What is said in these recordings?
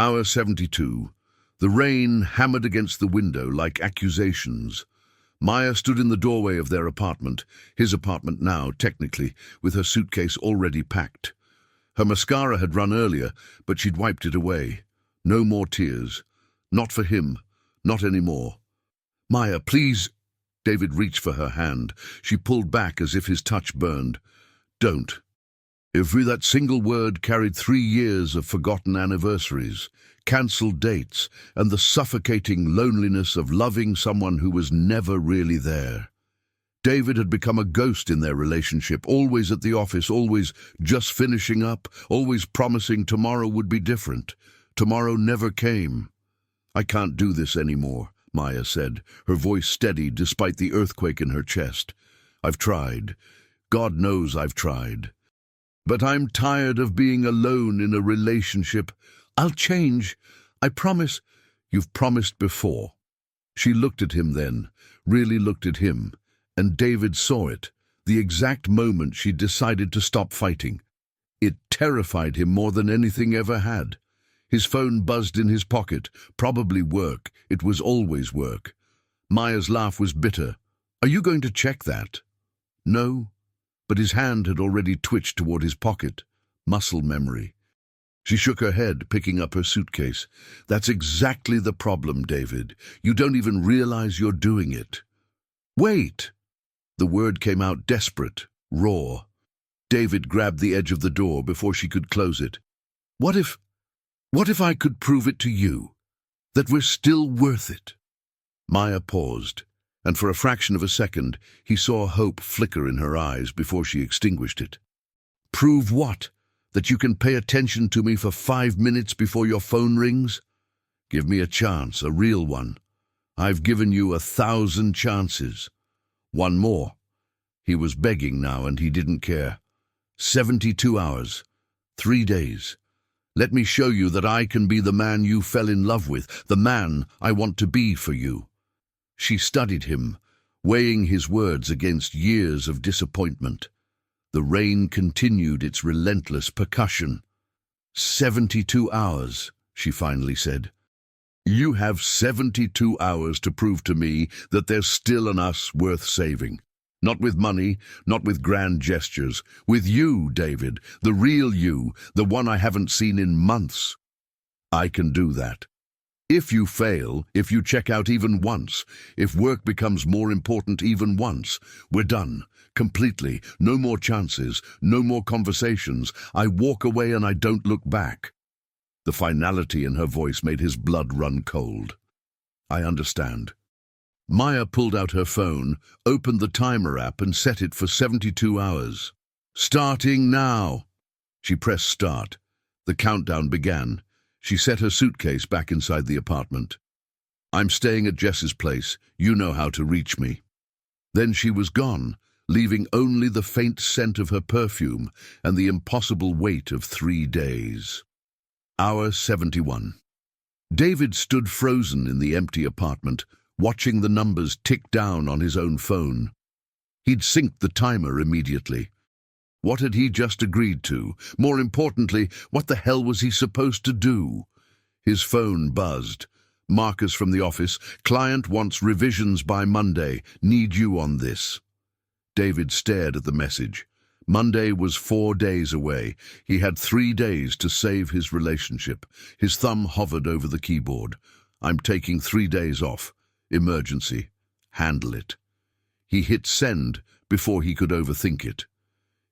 Hour 72. The rain hammered against the window like accusations. Maya stood in the doorway of their apartment, his apartment now, technically, with her suitcase already packed. Her mascara had run earlier, but she'd wiped it away. No more tears. Not for him. Not anymore. "Maya, please." David reached for her hand. She pulled back as if his touch burned. "Don't." Every that single word carried 3 years of forgotten anniversaries, cancelled dates, and the suffocating loneliness of loving someone who was never really there. David had become a ghost in their relationship, always at the office, always just finishing up, always promising tomorrow would be different. Tomorrow never came. "I can't do this anymore," Maya said, her voice steady despite the earthquake in her chest. "I've tried. God knows I've tried. But I'm tired of being alone in a relationship. I'll change. I promise." "You've promised before." She looked at him then, really looked at him, and David saw it, the exact moment she decided to stop fighting. It terrified him more than anything ever had. His phone buzzed in his pocket, probably work. It was always work. Maya's laugh was bitter. "Are you going to check that?" "No." But his hand had already twitched toward his pocket. Muscle memory. She shook her head, picking up her suitcase. "That's exactly the problem, David. You don't even realize you're doing it." "Wait!" The word came out desperate, raw. David grabbed the edge of the door before she could close it. What if I could prove it to you? That we're still worth it?" Maya paused, and for a fraction of a second he saw hope flicker in her eyes before she extinguished it. "Prove what? That you can pay attention to me for 5 minutes before your phone rings? Give me a chance, a real one. I've given you 1,000 chances. One more." He was begging now, and he didn't care. 72 hours. 3 days. "Let me show you that I can be the man you fell in love with, the man I want to be for you." She studied him, weighing his words against years of disappointment. The rain continued its relentless percussion. 72 hours, she finally said. "You have 72 hours to prove to me that there's still an us worth saving. Not with money, not with grand gestures. With you, David, the real you, the one I haven't seen in months. I can do that. If you fail, if you check out even once, if work becomes more important even once, we're done. Completely. No more chances, no more conversations. I walk away and I don't look back." The finality in her voice made his blood run cold. "I understand." Maya pulled out her phone, opened the timer app and set it for 72 hours. "Starting now." She pressed start. The countdown began. She set her suitcase back inside the apartment. "I'm staying at Jess's place. You know how to reach me." Then she was gone, leaving only the faint scent of her perfume and the impossible wait of 3 days. Hour 71. David stood frozen in the empty apartment, watching the numbers tick down on his own phone. He'd synced the timer immediately. What had he just agreed to? More importantly, what the hell was he supposed to do? His phone buzzed. "Marcus from the office. Client wants revisions by Monday. Need you on this." David stared at the message. Monday was 4 days away. He had 3 days to save his relationship. His thumb hovered over the keyboard. "I'm taking 3 days off. Emergency. Handle it." He hit send before he could overthink it.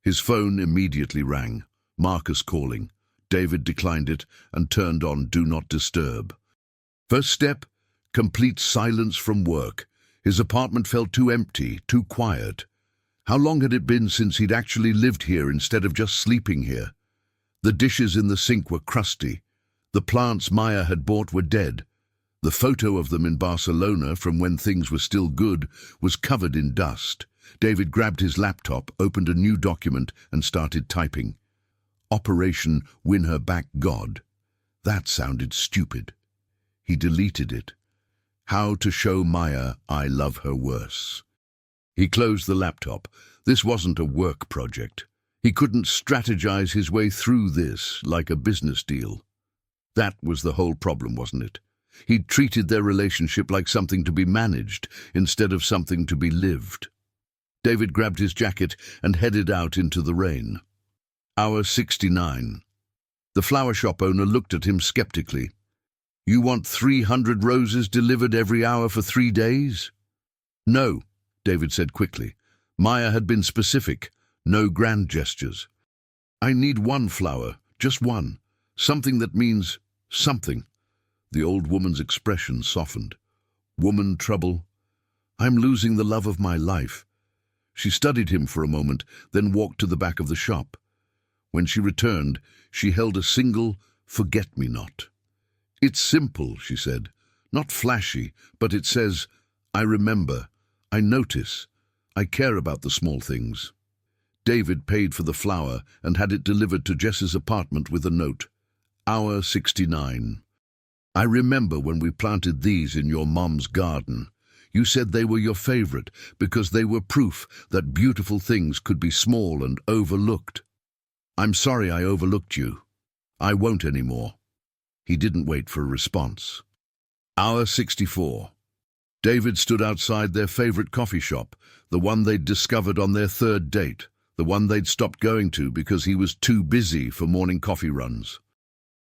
His phone immediately rang. Marcus calling. David declined it and turned on Do Not Disturb. First step, complete silence from work. His apartment felt too empty, too quiet. How long had it been since he'd actually lived here instead of just sleeping here? The dishes in the sink were crusty. The plants Maya had bought were dead. The photo of them in Barcelona, from when things were still good, was covered in dust. David grabbed his laptop, opened a new document, and started typing. Operation Win Her Back God. That sounded stupid. He deleted it. How to show Maya I love her worse. He closed the laptop. This wasn't a work project. He couldn't strategize his way through this like a business deal. That was the whole problem, wasn't it? He'd treated their relationship like something to be managed instead of something to be lived. David grabbed his jacket and headed out into the rain. Hour 69. The flower shop owner looked at him skeptically. "You want 300 roses delivered every hour for 3 days?" "No," David said quickly. Maya had been specific. No grand gestures. "I need one flower, just one. Something that means something." The old woman's expression softened. "Woman trouble? I'm losing the love of my life." She studied him for a moment, then walked to the back of the shop. When she returned, she held a single forget-me-not. "It's simple," she said. "Not flashy, but it says, I remember, I notice, I care about the small things." David paid for the flower and had it delivered to Jess's apartment with a note. Hour 69. "I remember when we planted these in your mom's garden. You said they were your favorite because they were proof that beautiful things could be small and overlooked. I'm sorry I overlooked you. I won't anymore." He didn't wait for a response. Hour 64. David stood outside their favorite coffee shop, the one they'd discovered on their third date, the one they'd stopped going to because he was too busy for morning coffee runs.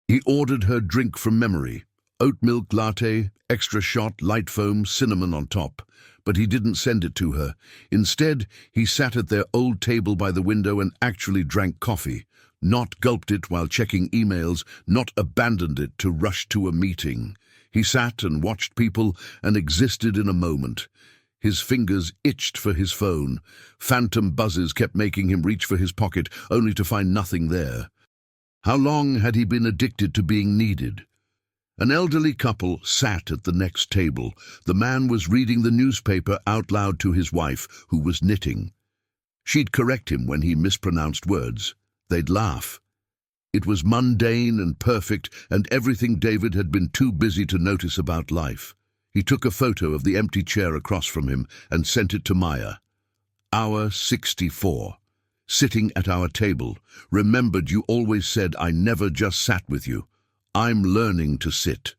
He ordered her drink from memory, oat milk latte, extra shot, light foam, cinnamon on top, but he didn't send it to her. Instead, he sat at their old table by the window and actually drank coffee, not gulped it while checking emails, not abandoned it to rush to a meeting. He sat and watched people and existed in a moment. His fingers itched for his phone. Phantom buzzes kept making him reach for his pocket, only to find nothing there. How long had he been addicted to being needed? An elderly couple sat at the next table. The man was reading the newspaper out loud to his wife, who was knitting. She'd correct him when he mispronounced words. They'd laugh. It was mundane and perfect, and everything David had been too busy to notice about life. He took a photo of the empty chair across from him and sent it to Maya. Hour 64. "Sitting at our table. Remembered you always said I never just sat with you. I'm learning to sit."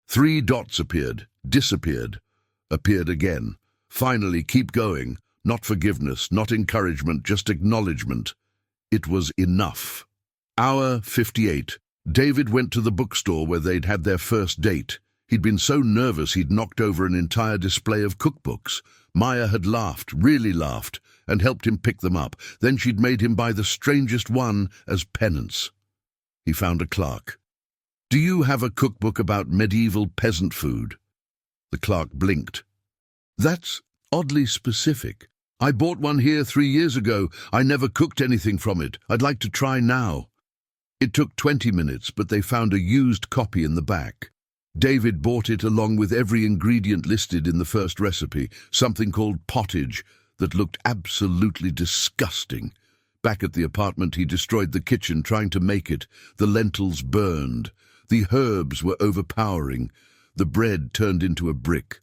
3 dots appeared, disappeared, appeared again. Finally, keep going. Not forgiveness, not encouragement, just acknowledgement. It was enough. Hour 58. David went to the bookstore where they'd had their first date. He'd been so nervous he'd knocked over an entire display of cookbooks. Maya had laughed, really laughed, and helped him pick them up. Then she'd made him buy the strangest one as penance. He found a clerk. "Do you have a cookbook about medieval peasant food?" The clerk blinked. "That's oddly specific. I bought one here 3 years ago. I never cooked anything from it. I'd like to try now." It took 20 minutes, but they found a used copy in the back. David bought it along with every ingredient listed in the first recipe, something called pottage that looked absolutely disgusting. Back at the apartment, he destroyed the kitchen trying to make it. The lentils burned. The herbs were overpowering. The bread turned into a brick.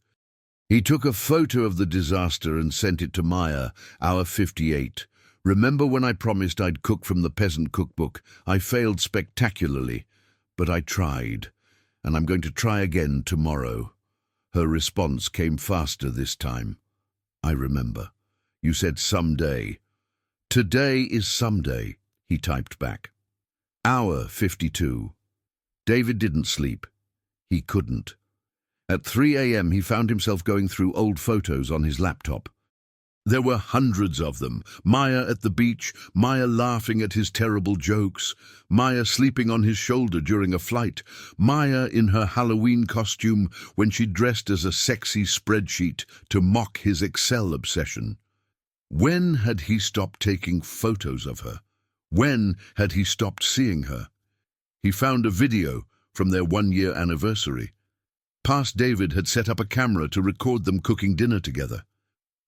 He took a photo of the disaster and sent it to Maya. Hour 58. "Remember when I promised I'd cook from the peasant cookbook? I failed spectacularly, but I tried, and I'm going to try again tomorrow." Her response came faster this time. "I remember. You said someday." "Today is someday," he typed back. Hour 52. David didn't sleep. He couldn't. At 3 a.m. he found himself going through old photos on his laptop. There were hundreds of them. Maya at the beach, Maya laughing at his terrible jokes, Maya sleeping on his shoulder during a flight, Maya in her Halloween costume when she dressed as a sexy spreadsheet to mock his Excel obsession. When had he stopped taking photos of her? When had he stopped seeing her? He found a video from their 1-year anniversary. Past David had set up a camera to record them cooking dinner together.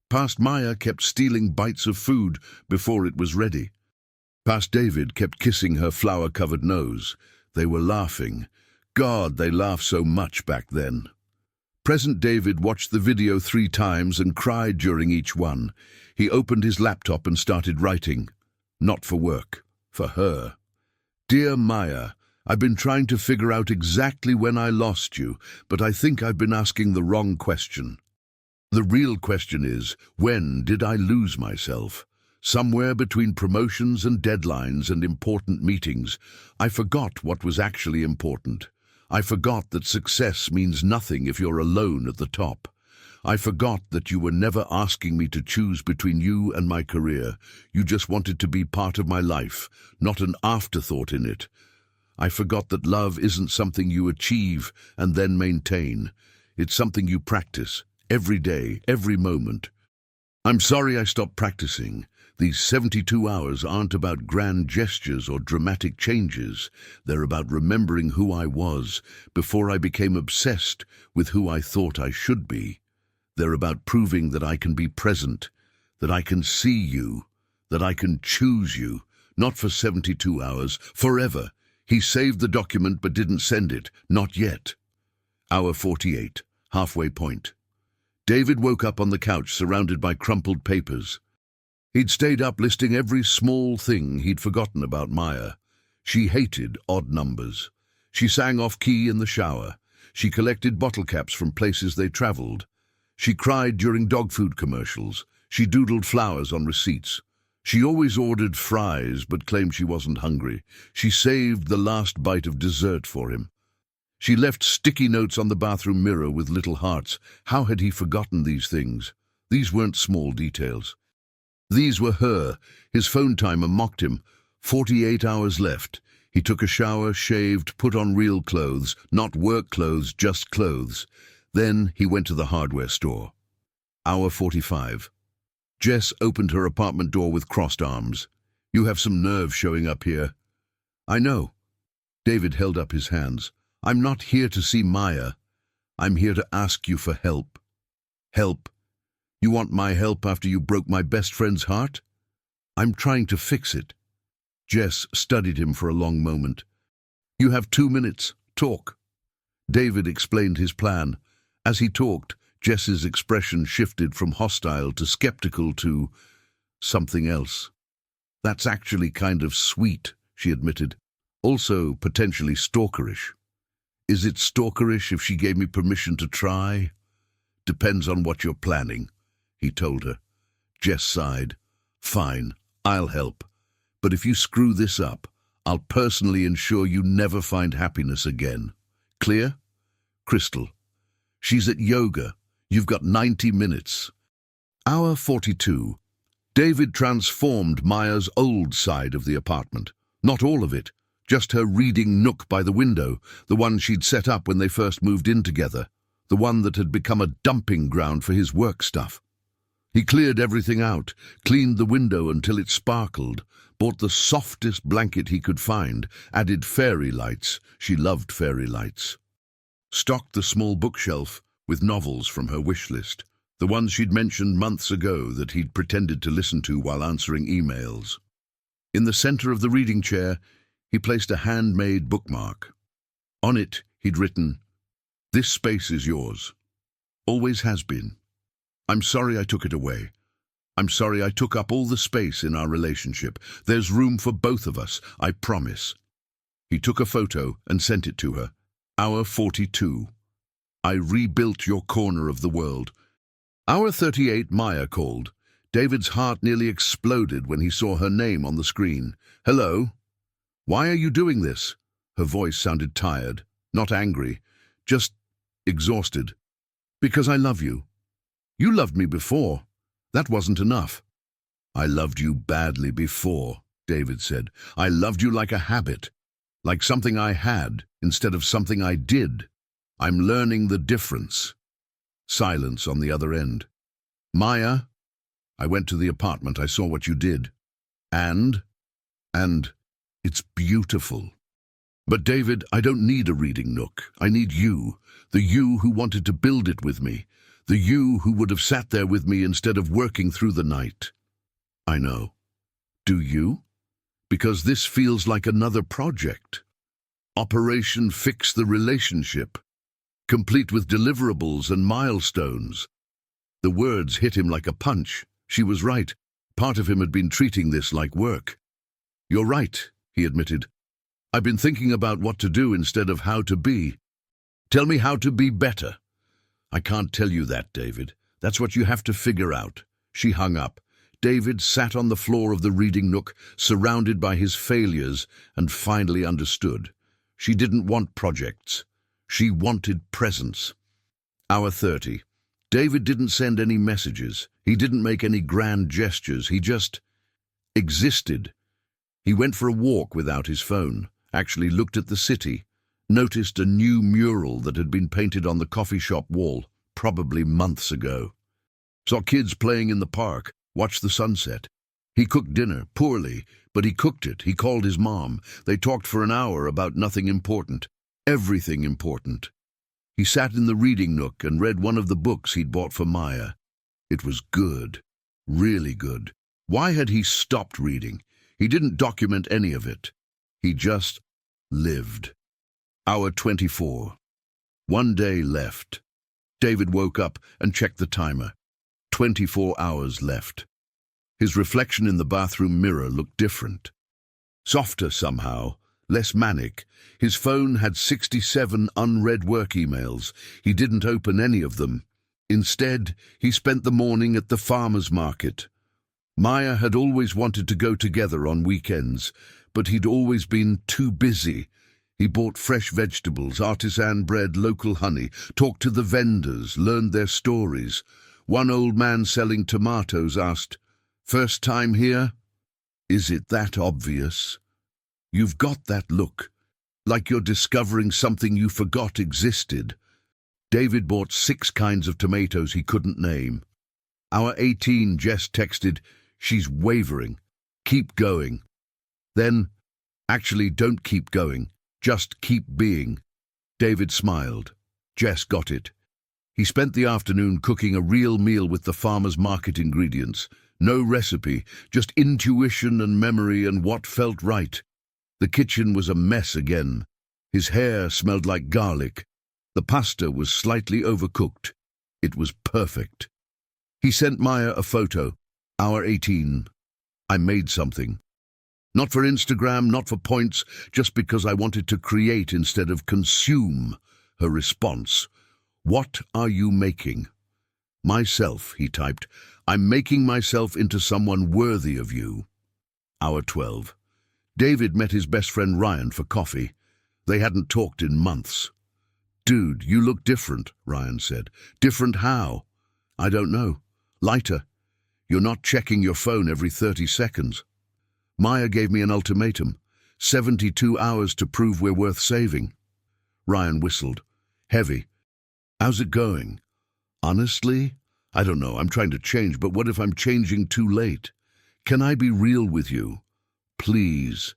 Past Maya kept stealing bites of food before it was ready. Past David kept kissing her flour-covered nose. They were laughing. God, they laughed so much back then. Present David watched the video 3 times and cried during each one. He opened his laptop and started writing. Not for work, for her. "Dear Maya, I've been trying to figure out exactly when I lost you, but I think I've been asking the wrong question. The real question is, when did I lose myself? Somewhere between promotions and deadlines and important meetings, I forgot what was actually important. I forgot that success means nothing if you're alone at the top. I forgot that you were never asking me to choose between you and my career. You just wanted to be part of my life, not an afterthought in it. I forgot that love isn't something you achieve and then maintain. It's something you practice, every day, every moment. I'm sorry I stopped practicing. These 72 hours aren't about grand gestures or dramatic changes. They're about remembering who I was before I became obsessed with who I thought I should be. They're about proving that I can be present, that I can see you, that I can choose you, not for 72 hours, forever. He saved the document but didn't send it, not yet. Hour 48, halfway point. David woke up on the couch surrounded by crumpled papers. He'd stayed up listing every small thing he'd forgotten about Maya. She hated odd numbers. She sang off-key in the shower. She collected bottle caps from places they traveled. She cried during dog food commercials. She doodled flowers on receipts. She always ordered fries but claimed she wasn't hungry. She saved the last bite of dessert for him. She left sticky notes on the bathroom mirror with little hearts. How had he forgotten these things? These weren't small details. These were her. His phone timer mocked him. 48 hours left. He took a shower, shaved, put on real clothes, not work clothes, just clothes. Then he went to the hardware store. Hour 45. Jess opened her apartment door with crossed arms. You have some nerve showing up here. I know. David held up his hands. I'm not here to see Maya. I'm here to ask you for help. Help? You want my help after you broke my best friend's heart? I'm trying to fix it. Jess studied him for a long moment. You have 2 minutes. Talk. David explained his plan. As he talked, Jess's expression shifted from hostile to skeptical to something else. That's actually kind of sweet, she admitted. Also potentially stalkerish. Is it stalkerish if she gave me permission to try? Depends on what you're planning, he told her. Jess sighed. Fine, I'll help. But if you screw this up, I'll personally ensure you never find happiness again. Clear? Crystal. She's at yoga. You've got 90 minutes. Hour 42. David transformed Maya's old side of the apartment. Not all of it, just her reading nook by the window, the one she'd set up when they first moved in together, the one that had become a dumping ground for his work stuff. He cleared everything out, cleaned the window until it sparkled, bought the softest blanket he could find, added fairy lights. She loved fairy lights. Stocked the small bookshelf with novels from her wish list, the ones she'd mentioned months ago that he'd pretended to listen to while answering emails. In the center of the reading chair, he placed a handmade bookmark. On it, he'd written, "This space is yours. Always has been. I'm sorry I took it away. I'm sorry I took up all the space in our relationship. There's room for both of us, I promise." He took a photo and sent it to her. Hour 42. I rebuilt your corner of the world. Hour 38, Maya called. David's heart nearly exploded when he saw her name on the screen. Hello? Why are you doing this? Her voice sounded tired, not angry, just exhausted. Because I love you. You loved me before. That wasn't enough. I loved you badly before, David said. I loved you like a habit, like something I had instead of something I did. I'm learning the difference. Silence on the other end. Maya, I went to the apartment. I saw what you did. And it's beautiful. But David, I don't need a reading nook. I need you, the you who wanted to build it with me, the you who would have sat there with me instead of working through the night. I know. Do you? Because this feels like another project. Operation Fix the Relationship, complete with deliverables and milestones. The words hit him like a punch. She was right. Part of him had been treating this like work. You're right, he admitted. I've been thinking about what to do instead of how to be. Tell me how to be better. I can't tell you that, David. That's what you have to figure out. She hung up. David sat on the floor of the reading nook, surrounded by his failures, and finally understood. She didn't want projects. She wanted presence. Hour 30. David didn't send any messages. He didn't make any grand gestures. He just existed. He went for a walk without his phone, actually looked at the city, noticed a new mural that had been painted on the coffee shop wall, probably months ago. Saw kids playing in the park, watched the sunset. He cooked dinner, poorly, but he cooked it. He called his mom. They talked for an hour about nothing important, everything important. He sat in the reading nook and read one of the books he'd bought for Maya. It was good, really good. Why had he stopped reading? He didn't document any of it. He just lived. Hour 24. One day left. David woke up and checked the timer. 24 hours left. His reflection in the bathroom mirror looked different. Softer somehow, less manic. His phone had 67 unread work emails. He didn't open any of them. Instead, he spent the morning at the farmer's market. Maya had always wanted to go together on weekends, but he'd always been too busy. He bought fresh vegetables, artisan bread, local honey, talked to the vendors, learned their stories. One old man selling tomatoes asked, "First time here? Is it that obvious? You've got that look, like you're discovering something you forgot existed." David bought 6 kinds of tomatoes he couldn't name. Hour 18, Jess texted, "She's wavering. Keep going." Then, "Actually, don't keep going. Just keep being." David smiled. Jess got it. He spent the afternoon cooking a real meal with the farmer's market ingredients. No recipe, just intuition and memory and what felt right. The kitchen was a mess again. His hair smelled like garlic. The pasta was slightly overcooked. It was perfect. He sent Maya a photo. Hour 18. "I made something. Not for Instagram, not for points, just because I wanted to create instead of consume." Her response, "What are you making?" "Myself," he typed. "I'm making myself into someone worthy of you." Hour 12. David met his best friend Ryan for coffee. They hadn't talked in months. "Dude, you look different," Ryan said. "Different how?" "I don't know. Lighter. You're not checking your phone every 30 seconds. Maya gave me an ultimatum. 72 hours to prove we're worth saving." Ryan whistled. Heavy. "How's it going?" "Honestly, I don't know. I'm trying to change, but what if I'm changing too late? Can I be real with you? Please.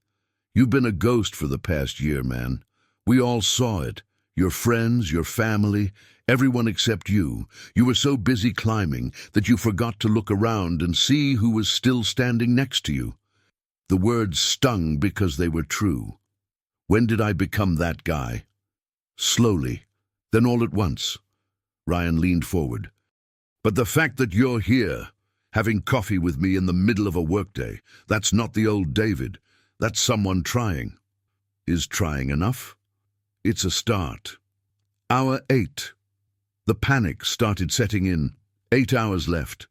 You've been a ghost for the past year, man. We all saw it. Your friends, your family, everyone except you. You were so busy climbing that you forgot to look around and see who was still standing next to you." The words stung because they were true. When did I become that guy? Slowly, then all at once. Ryan leaned forward. "But the fact that you're here, having coffee with me in the middle of a workday, that's not the old David. That's someone trying." "Is trying enough?" "It's a start." Hour 8. The panic started setting in. 8 hours left.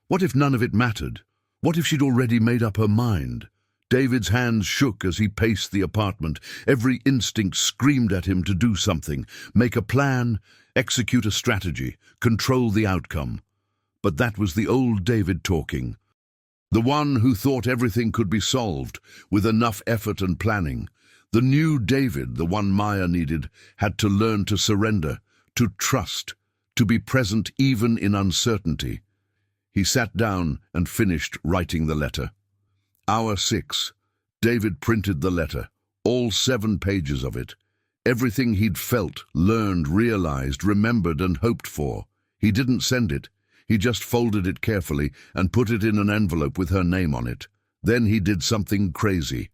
What if none of it mattered? What if she'd already made up her mind? David's hands shook as he paced the apartment. Every instinct screamed at him to do something, make a plan, execute a strategy, control the outcome. But that was the old David talking. The one who thought everything could be solved with enough effort and planning. The new David, the one Maya needed, had to learn to surrender, to trust, to be present even in uncertainty. He sat down and finished writing the letter. Hour 6. David printed the letter, all 7 pages of it. Everything he'd felt, learned, realized, remembered and hoped for. He didn't send it. He just folded it carefully and put it in an envelope with her name on it. Then he did something crazy.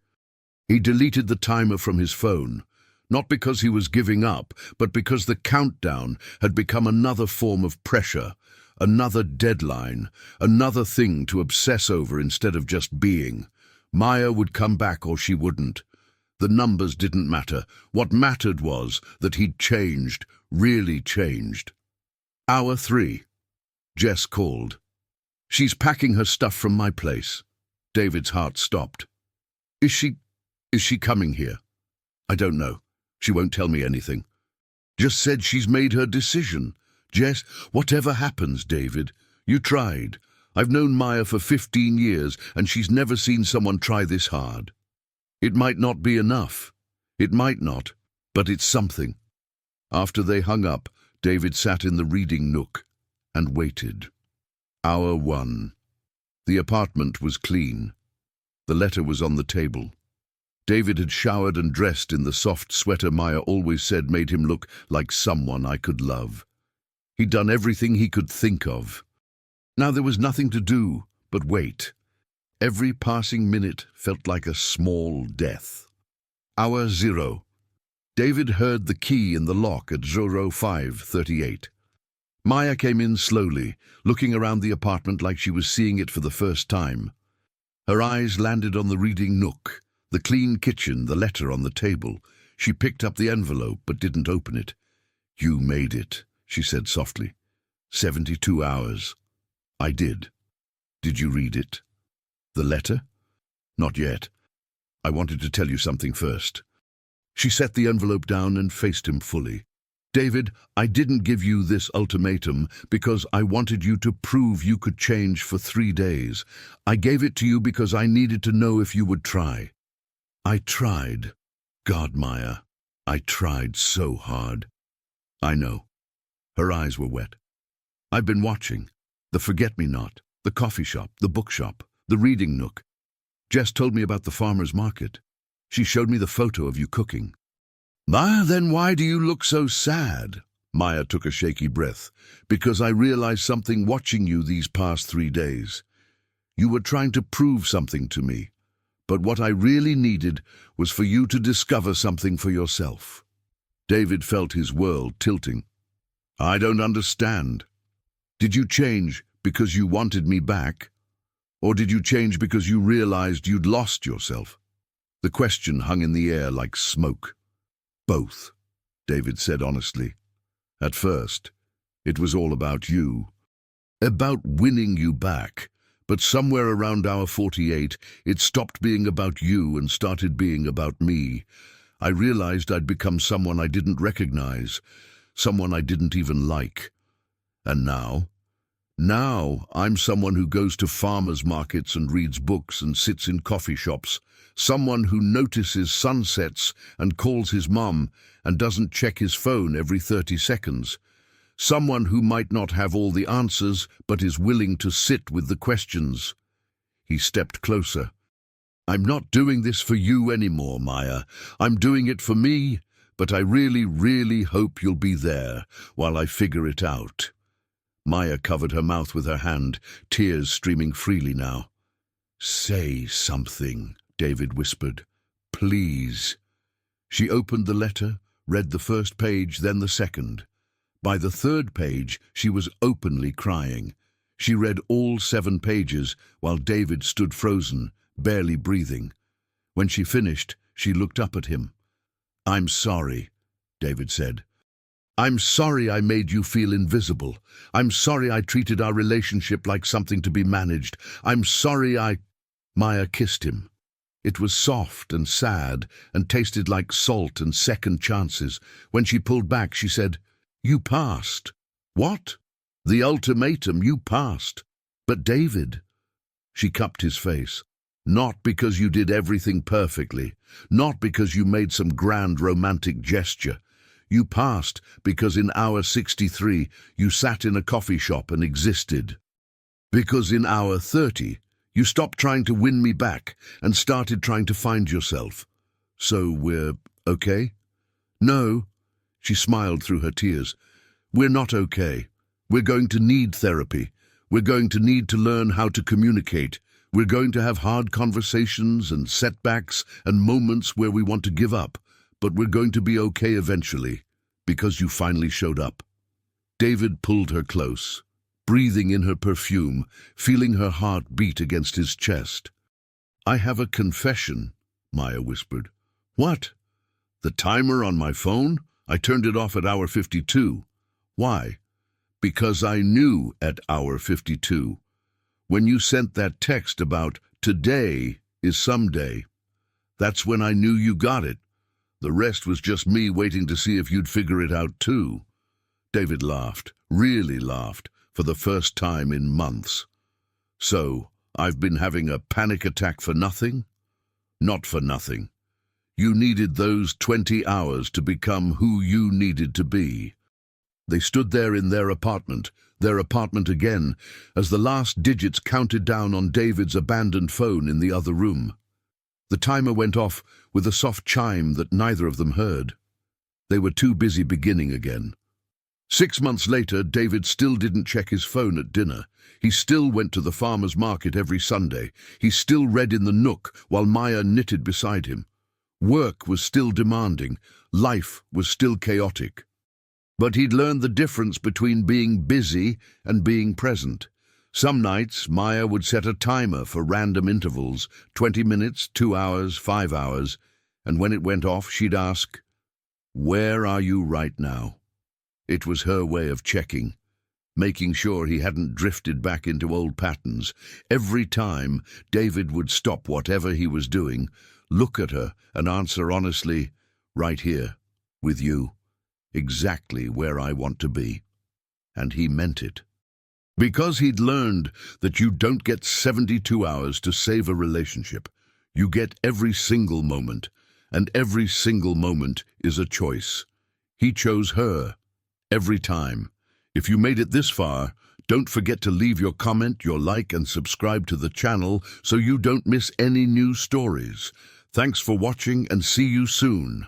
He deleted the timer from his phone, not because he was giving up, but because the countdown had become another form of pressure, another deadline, another thing to obsess over instead of just being. Maya would come back or she wouldn't. The numbers didn't matter. What mattered was that he'd changed, really changed. Hour 3. Jess called. "She's packing her stuff from my place." David's heart stopped. Is she coming here?" "I don't know. She won't tell me anything. Just said she's made her decision." "Jess, whatever happens, David, you tried. I've known Maya for 15 years, and she's never seen someone try this hard. It might not be enough. It might not, but it's something." After they hung up, David sat in the reading nook and waited. Hour 1. The apartment was clean. The letter was on the table. David had showered and dressed in the soft sweater Maya always said made him look like someone I could love. He'd done everything he could think of. Now there was nothing to do but wait. Every passing minute felt like a small death. Hour 0. David heard the key in the lock at 05:38. Maya came in slowly, looking around the apartment like she was seeing it for the first time. Her eyes landed on the reading nook, the clean kitchen, the letter on the table. She picked up the envelope but didn't open it. "You made it," she said softly. 72 hours. "I did." "Did you read it?" "The letter?" "Not yet. I wanted to tell you something first." She set the envelope down and faced him fully. "David, I didn't give you this ultimatum because I wanted you to prove you could change for 3 days. I gave it to you because I needed to know if you would try." "I tried. God, Maya, I tried so hard." "I know." Her eyes were wet. "I've been watching. The forget-me-not, the coffee shop, the bookshop, the reading nook. Jess told me about the farmer's market. She showed me the photo of you cooking." "Maya, then why do you look so sad?" Maya took a shaky breath. "Because I realized something watching you these past 3 days. You were trying to prove something to me. But what I really needed was for you to discover something for yourself." David felt his world tilting. "I don't understand. Did you change because you wanted me back? Or did you change because you realized you'd lost yourself?" The question hung in the air like smoke. "Both," David said honestly. "At first, it was all about you. About winning you back. But somewhere around hour 48, it stopped being about you and started being about me. I realized I'd become someone I didn't recognize, someone I didn't even like. And now I'm someone who goes to farmers' markets and reads books and sits in coffee shops, someone who notices sunsets and calls his mom and doesn't check his phone every 30 seconds. Someone who might not have all the answers, but is willing to sit with the questions." He stepped closer. "I'm not doing this for you anymore, Maya. I'm doing it for me, but I really, really hope you'll be there while I figure it out." Maya covered her mouth with her hand, tears streaming freely now. "Say something," David whispered. "Please." She opened the letter, read the first page, then the second. By the third page, she was openly crying. She read all 7 pages while David stood frozen, barely breathing. When she finished, she looked up at him. "I'm sorry," David said. "I'm sorry I made you feel invisible. I'm sorry I treated our relationship like something to be managed. I'm sorry I—" Maya kissed him. It was soft and sad and tasted like salt and second chances. When she pulled back, she said, "You passed." "What?" "The ultimatum, you passed." "But David—" She cupped his face. "Not because you did everything perfectly. Not because you made some grand romantic gesture. You passed because in hour 63 you sat in a coffee shop and existed. Because in hour 30 you stopped trying to win me back and started trying to find yourself. So we're okay?" "No." She smiled through her tears. "We're not okay. We're going to need therapy. We're going to need to learn how to communicate. We're going to have hard conversations and setbacks and moments where we want to give up. But we're going to be okay eventually, because you finally showed up." David pulled her close, breathing in her perfume, feeling her heart beat against his chest. "I have a confession," Maya whispered. What? The timer on my phone? I turned it off at hour 52. Why? Because I knew at hour 52. When you sent that text about today is someday, that's when I knew you got it. The rest was just me waiting to see if you'd figure it out too. David laughed, really laughed, for the first time in months. So, I've been having a panic attack for nothing? Not for nothing. You needed those 20 hours to become who you needed to be. They stood there in their apartment again, as the last digits counted down on David's abandoned phone in the other room. The timer went off with a soft chime that neither of them heard. They were too busy beginning again. 6 months later, David still didn't check his phone at dinner. He still went to the farmer's market every Sunday. He still read in the nook while Maya knitted beside him. Work was still demanding. Life was still chaotic. But he'd learned the difference between being busy and being present. Some nights, Maya would set a timer for random intervals, 20 minutes, 2 hours, 5 hours, and when it went off, she'd ask, "Where are you right now?" It was her way of checking, making sure he hadn't drifted back into old patterns. Every time, David would stop whatever he was doing, look at her, and answer honestly, "Right here, with you, exactly where I want to be." And he meant it. Because he'd learned that you don't get 72 hours to save a relationship. You get every single moment, and every single moment is a choice. He chose her, every time. If you made it this far, don't forget to leave your comment, your like, and subscribe to the channel so you don't miss any new stories. Thanks for watching, and see you soon.